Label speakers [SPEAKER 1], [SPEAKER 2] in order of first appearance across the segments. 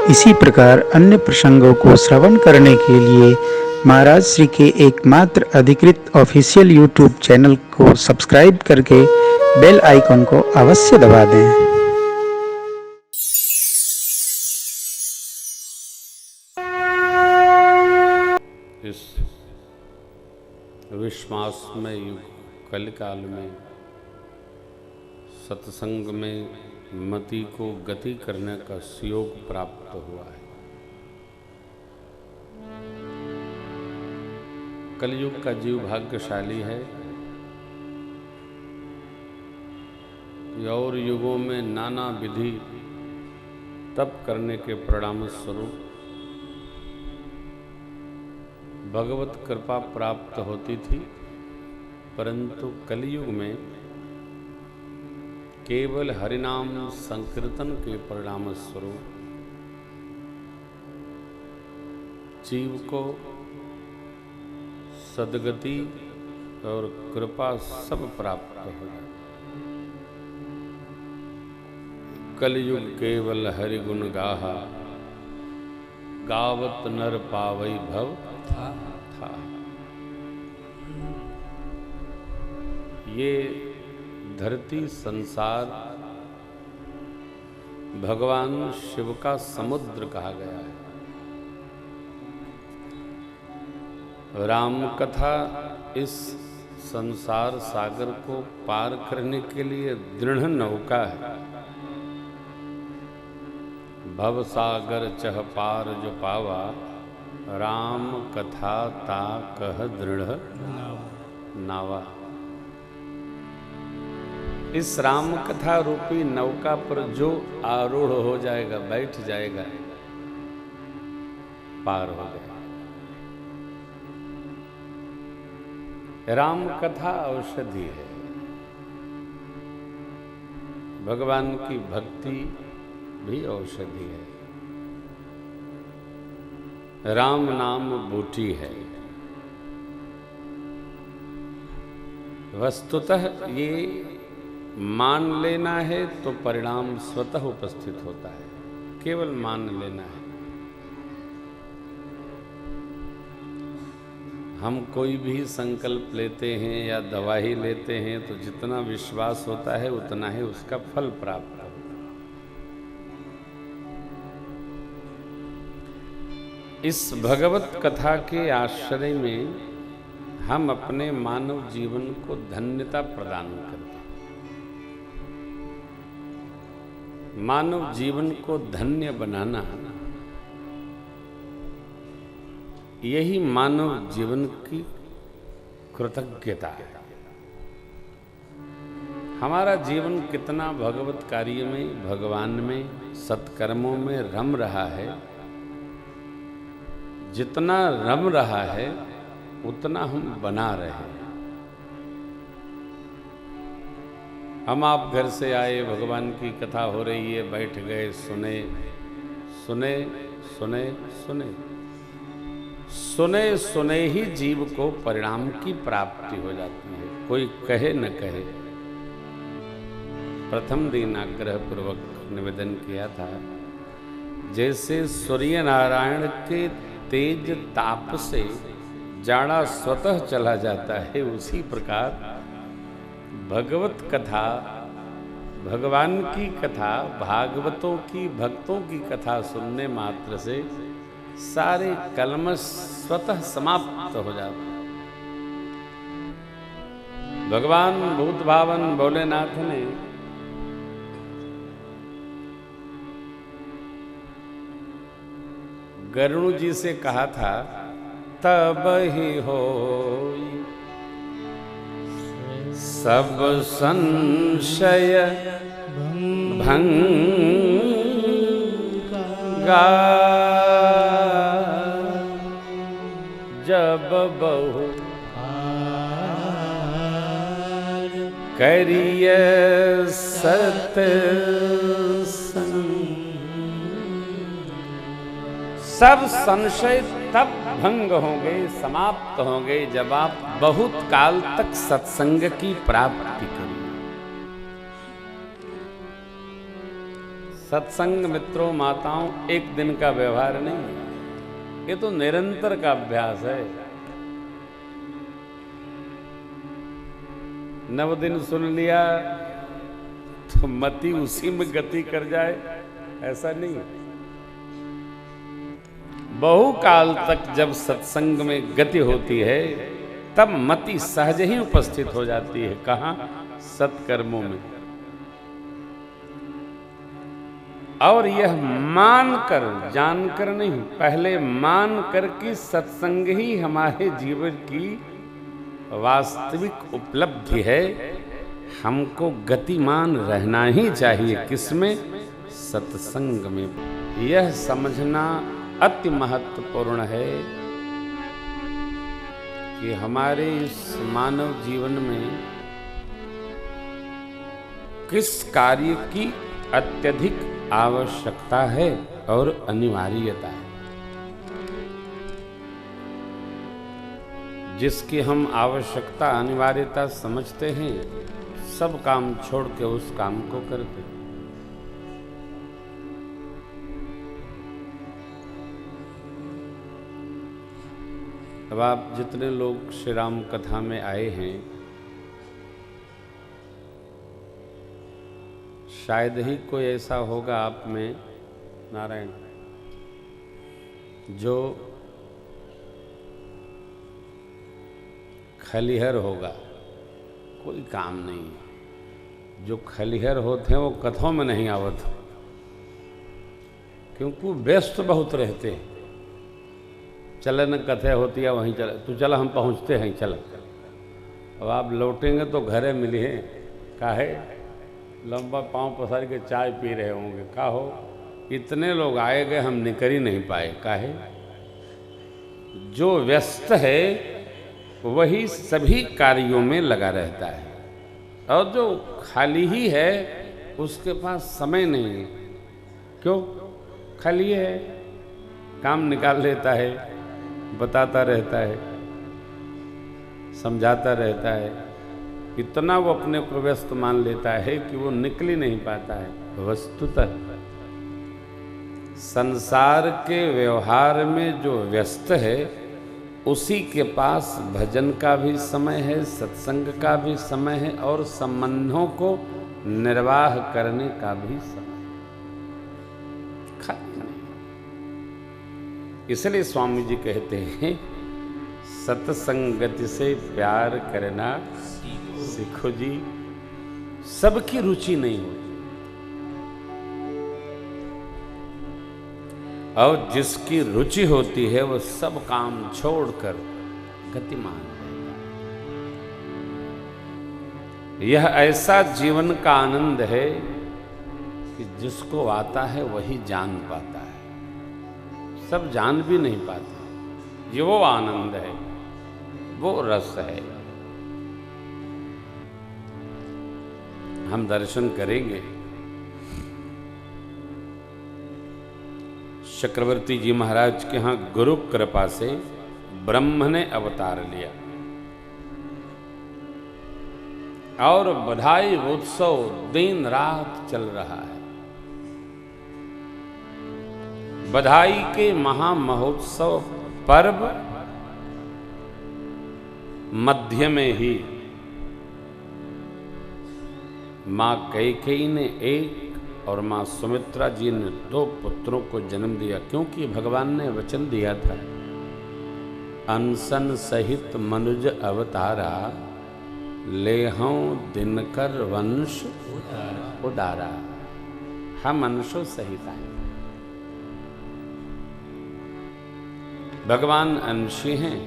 [SPEAKER 1] इसी प्रकार अन्य प्रसंगों को श्रवण करने के लिए महाराज श्री के एकमात्र अधिकृत ऑफिशियल यूट्यूब चैनल को सब्सक्राइब करके बेल आइकन को अवश्य दबा दें।
[SPEAKER 2] इस विश्वासमय युग कलिकाल में सत्संग में मति को गति करने का सुयोग प्राप्त हुआ है। कलयुग का जीव भाग्यशाली है। और युगों में नाना विधि तप करने के परिणाम स्वरूप भगवत कृपा प्राप्त होती थी, परंतु कलयुग में केवल हरिनाम संकीर्तन के परिणाम स्वरूप जीव को सद्गति और कृपा सब प्राप्त हो जाए। कलयुग केवल हरि गुण गाहा, गावत नर पावई भव था। ये धरती संसार भगवान शिव का समुद्र कहा गया है। राम कथा इस संसार सागर को पार करने के लिए दृढ़ नौका है। भव सागर चह पार जो पावा, राम कथा ता कह दृढ़ नावा। इस राम कथा रूपी नौका पर जो आरूढ़ हो जाएगा, बैठ जाएगा, पार हो गया। राम कथा औषधि है। भगवान की भक्ति भी औषधि है। राम नाम बूटी है। वस्तुतः ये मान लेना है तो परिणाम स्वतः उपस्थित होता है। केवल मान लेना है। हम कोई भी संकल्प लेते हैं या दवा ही लेते हैं तो जितना विश्वास होता है उतना ही उसका फल प्राप्त होता है। इस भगवत कथा के आश्रय में हम अपने मानव जीवन को धन्यता प्रदान करते हैं। मानव जीवन को धन्य बनाना, यही मानव जीवन की कृतज्ञता है। हमारा जीवन कितना भगवत कार्य में, भगवान में, सत्कर्मों में रम रहा है, जितना रम रहा है उतना हम बना रहे हैं। हम आप घर से आए, भगवान की कथा हो रही है, बैठ गए, सुने सुने सुने सुने सुने सुने ही जीव को परिणाम की प्राप्ति हो जाती है। कोई कहे न कहे। प्रथम दिन आग्रह पूर्वक निवेदन किया था, जैसे सूर्य नारायण के तेज ताप से जाड़ा स्वतः चला जाता है, उसी प्रकार भगवत कथा, भगवान की कथा, भागवतों की, भक्तों की कथा सुनने मात्र से सारे कलमश स्वतः समाप्त हो जाते हैं। भगवान भूत भावन भोलेनाथ ने गरुड़ जी से कहा था, तब ही हो सब संशय भंगा, जब बहु करिय सत्संग। सब संशय तब भंग होंगे, समाप्त होंगे, जब आप बहुत काल तक सत्संग की प्राप्ति करेंगे। सत्संग मित्रों माताओं एक दिन का व्यवहार नहीं है, ये तो निरंतर का अभ्यास है। 9 दिन सुन लिया तो मति उसी में गति कर जाए, ऐसा नहीं। बहुकाल तक जब सत्संग में गति होती है तब मति सहज ही उपस्थित हो जाती है। कहाँ? सत्कर्मों में। और यह मानकर, जानकर नहीं, पहले मानकर कि सत्संग ही हमारे जीवन की वास्तविक उपलब्धि है। हमको गतिमान रहना ही चाहिए। किसमें? सत्संग में। यह समझना अति महत्वपूर्ण है कि हमारे इस मानव जीवन में किस कार्य की अत्यधिक आवश्यकता है और अनिवार्यता है। जिसकी हम आवश्यकता अनिवार्यता समझते हैं, सब काम छोड़ के उस काम को करते हैं। अब आप जितने लोग श्री राम कथा में आए हैं, शायद ही कोई ऐसा होगा आप में नारायण जो खलिहर होगा। कोई काम नहीं है। जो खलिहर होते हैं वो कथों में नहीं आवत, क्योंकि व्यस्त बहुत रहते हैं। चलन कथे होती है वहीं चल, तो चल हम पहुंचते हैं, चल। अब आप लौटेंगे तो घरे मिलिए, काहे लंबा पांव पसार के चाय पी रहे होंगे। का हो इतने लोग आए गए, हम निकल ही नहीं पाए। काहे? जो व्यस्त है वही सभी कार्यों में लगा रहता है, और जो खाली ही है उसके पास समय नहीं है। क्यों? खाली है, काम निकाल लेता है, बताता रहता है, समझाता रहता है। इतना वो अपने को व्यस्त मान लेता है कि वो निकल ही नहीं पाता है। वस्तुतः संसार के व्यवहार में जो व्यस्त है उसी के पास भजन का भी समय है, सत्संग का भी समय है, और संबंधों को निर्वाह करने का भी समय। खाली नहीं। इसलिए स्वामी जी कहते हैं, सत्संगति से प्यार करना सीखो जी। सबकी रुचि नहीं होती, और जिसकी रुचि होती है वो सब काम छोड़कर गतिमान रहता है। यह ऐसा जीवन का आनंद है कि जिसको आता है वही जान पाता है, सब जान भी नहीं पाते। ये वो आनंद है, वो रस है। हम दर्शन करेंगे। चक्रवर्ती जी महाराज के यहाँ गुरु कृपा से ब्रह्म ने अवतार लिया, और बधाई उत्सव दिन रात चल रहा है। बधाई के महामहोत्सव पर्व मध्य में ही मां कैकेयी ने एक और मां सुमित्रा जी ने 2 पुत्रों को जन्म दिया, क्योंकि भगवान ने वचन दिया था, अनसन सहित मनुज अवतारा, लेहों दिनकर वंश उदारा। हम अंशों सहित आए। भगवान अंशी हैं,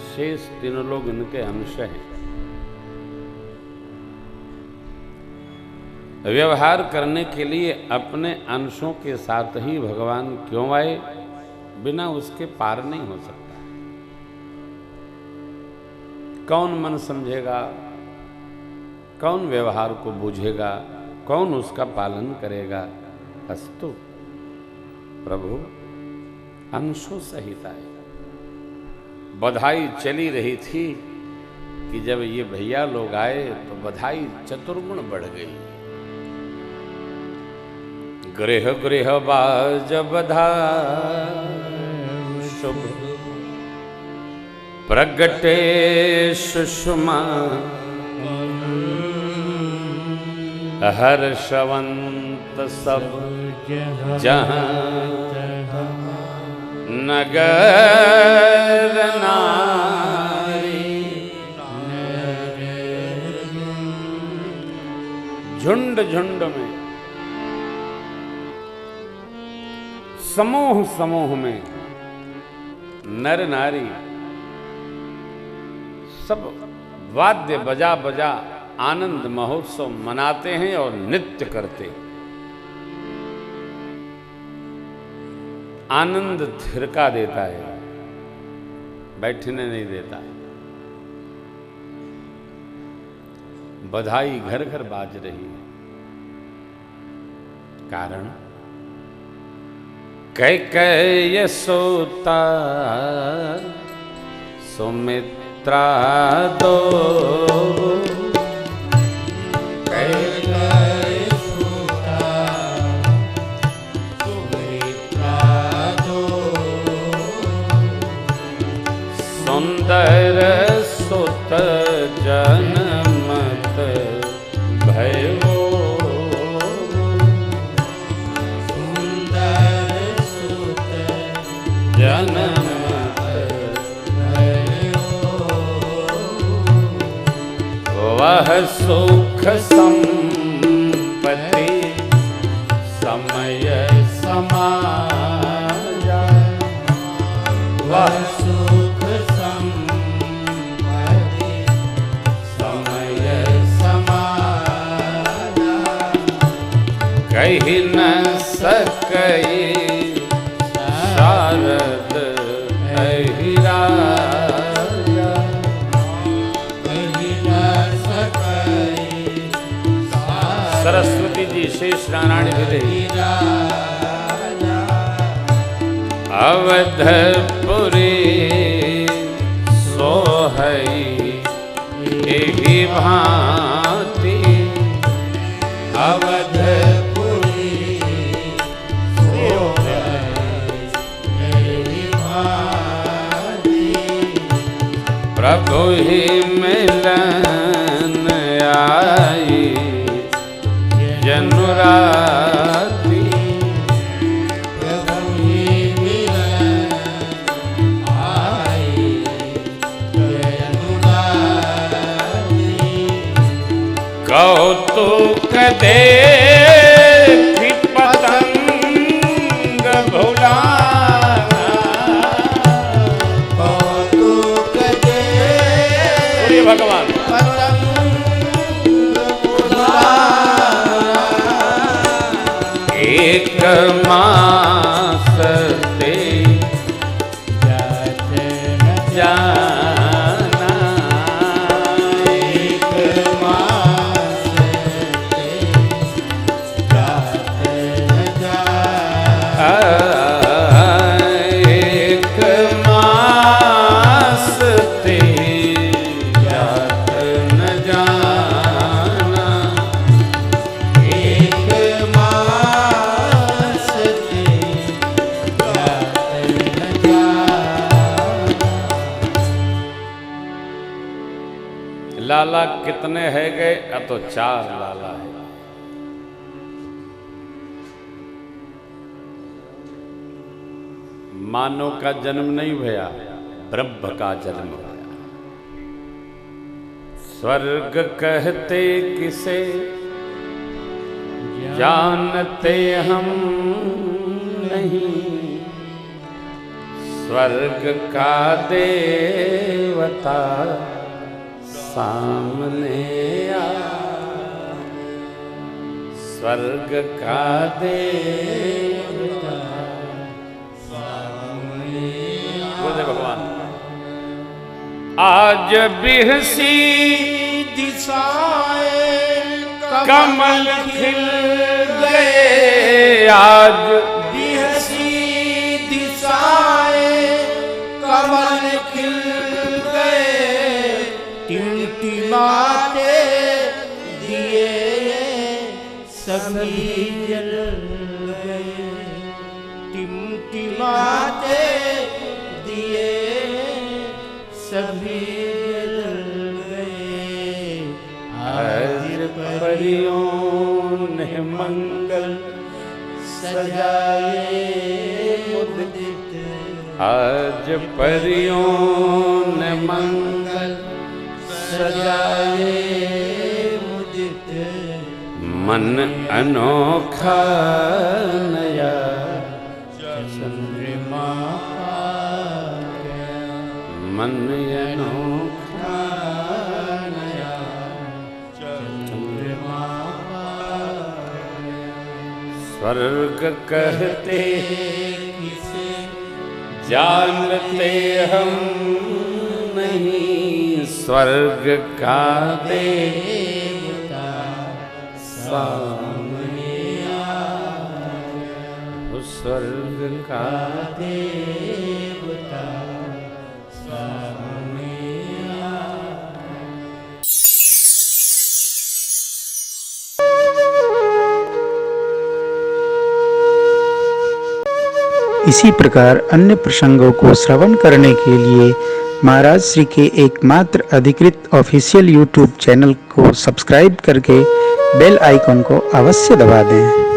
[SPEAKER 2] शेष 3 लोग इनके अंश हैं। व्यवहार करने के लिए अपने अंशों के साथ ही भगवान क्यों आए? बिना उसके पार नहीं हो सकता। कौन मन समझेगा? कौन व्यवहार को बूझेगा? कौन उसका पालन करेगा? अस्तु प्रभु अंशों सहित आए। बधाई चली रही थी कि जब ये भैया लोग आए तो बधाई चतुर्गुण बढ़ गई। गृह गृह बाज बधाई शुभ प्रगटे सुषमा हर्षवंत सब जहां नगर नारी झुंड झुंड में समूह समूह में नर नारी सब वाद्य बजा बजा आनंद महोत्सव मनाते हैं और नृत्य करते हैं। आनंद थिरका देता है, बैठने नहीं देता। बधाई घर घर बाज रही है। कारण कैकेयी यशोदा सुमित्रा दो सुंदर सुत जनमत भयो सुंदर सुत जनमत भयो वह सुख संपत्ति समय समाया वह कही न सकई शारद अहिराजा कही न सकई सरस्वती जी शेष नारायण हृदय अवधपुरी सोहई एहि भांति अवध प्रभु ही मिलन आई जनुराती प्रभु ही मिलन आई जनुराती कौतुक देखी पतंग भुला भगवान एक मास ते जाना एक मास ते जाना एक मास ते लाला कितने है गए? तो 4 लाला है। मानव का जन्म नहीं भया, ब्रह्म का जन्म भया। स्वर्ग कहते किसे जानते हम नहीं, स्वर्ग का देवता सामने आ, स्वर्ग का देवता सामने आ। बोले भगवान आज बिहसी दिशाएं कमल खिल गए, आज बिहसी दिशाएं कमल खिल गए, टिमटिमाते दिए सभी जल
[SPEAKER 3] टिमाते दिए सभी जल गए।
[SPEAKER 2] आज परियों ने मंगल
[SPEAKER 3] सजाए मुदित,
[SPEAKER 2] आज परियों ने मंगल
[SPEAKER 3] सजाए मुदित।
[SPEAKER 2] मन अनोखा नया
[SPEAKER 3] चंद्रमा आ गया,
[SPEAKER 2] मन अनोखा
[SPEAKER 3] नया चंद्रमा आ गया।
[SPEAKER 2] स्वर्ग कहते
[SPEAKER 3] किसे
[SPEAKER 2] जानते हम नहीं, स्वर्ग का
[SPEAKER 3] देवता
[SPEAKER 2] सामने
[SPEAKER 3] आ गया।
[SPEAKER 2] उस स्वर्ग का
[SPEAKER 3] देवता सामने आ गया।
[SPEAKER 1] इसी प्रकार अन्य प्रसंगों को श्रवण करने के लिए महाराज श्री के एकमात्र अधिकृत ऑफिशियल यूट्यूब चैनल को सब्सक्राइब करके बेल आइकन को अवश्य दबा दें।